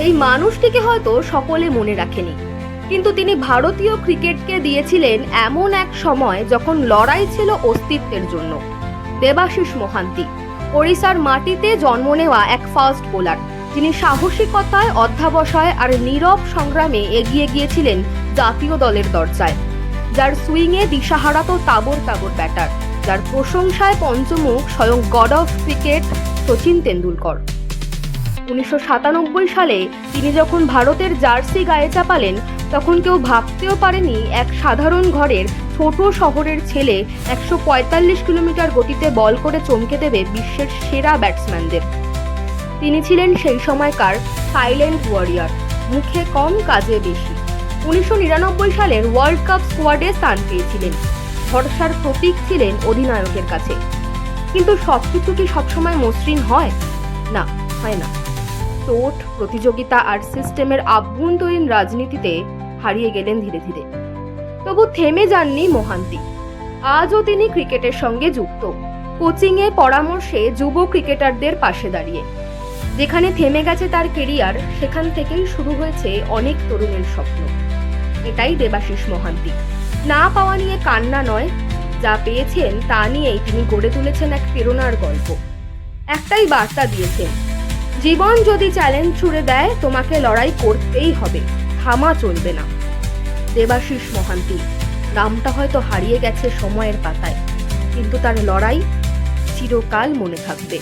এই মানুষটিকে হয়তো সকলে মনে রাখেনি, কিন্তু তিনি ভারতীয় ক্রিকেটকে দিয়েছিলেন এমন এক সময় যখন লড়াই ছিল অস্তিত্বের জন্য। দেবাশিস মোহান্তি ওড়িশার মাটিতে জন্ম নেওয়া এক ফাস্ট বোলার, যিনি সাহসিকতায়, অধ্যাবসায় আর নীরব সংগ্রামে এগিয়ে গিয়েছিলেন জাতীয় দলের দরজায়, যার সুইংয়ে দিশাহারা তো তাবড় তাবড় ব্যাটার, যার প্রশংসায় পঞ্চমুখ স্বয়ং god of cricket Sachin Tendulkar. 1997 সালে তিনি যখন ভারতের জার্সি গায়ে চাপালেন, তখন কেউ ভাবতেও পারেনি এক সাধারণ ঘরের ছোট শহরের ছেলে 145 কিলোমিটার গতিতে বল করে চমকে দেবে বিশ্বের সেরা ব্যাটসম্যানদের। তিনি ছিলেন সেই সময়কার সাইলেন্ট ওয়ারিয়র, মুখে কম কাজে বেশি। 1999 সালের ওয়ার্ল্ড কাপ স্কোয়াডে স্থান পেয়েছিলেন, ভরসার প্রতীক ছিলেন অধিনায়কের কাছে। কিন্তু সবকিছু কি সবসময় মসৃণ হয়? না, হয় না। চোট, প্রতিযোগিতা আর সিস্টেমের আভ্যন্তরীণ রাজনীতিতে হারিয়ে গেলেন ধীরে ধীরে। তবু থেমে যাননি মোহান্তি। আজও তিনি ক্রিকেটের সঙ্গে যুক্ত, কোচিংয়ে, পরামর্শে, যুব ক্রিকেটারদের পাশে দাঁড়িয়ে। যেখানে থেমে গেছে তার কেরিয়ার, সেখান থেকেই শুরু হয়েছে অনেক তরুণের স্বপ্ন। এটাই দেবাশিস মোহান্তি। না পাওয়া নিয়ে কান্না নয়, যা পেয়েছেন তা নিয়েই তিনি গড়ে তুলেছেন এক প্রেরণার গল্প। একটাই বার্তা দিয়েছেন, জীবন যদি চ্যালেঞ্জ ছুড়ে দেয়, তোমাকে লড়াই করতেই হবে, থামা চলবে না। দেবাশিস মোহান্তি নামটা হয়তো হারিয়ে গেছে সময়ের পাতায়, কিন্তু তার লড়াই চিরকাল মনে থাকবে।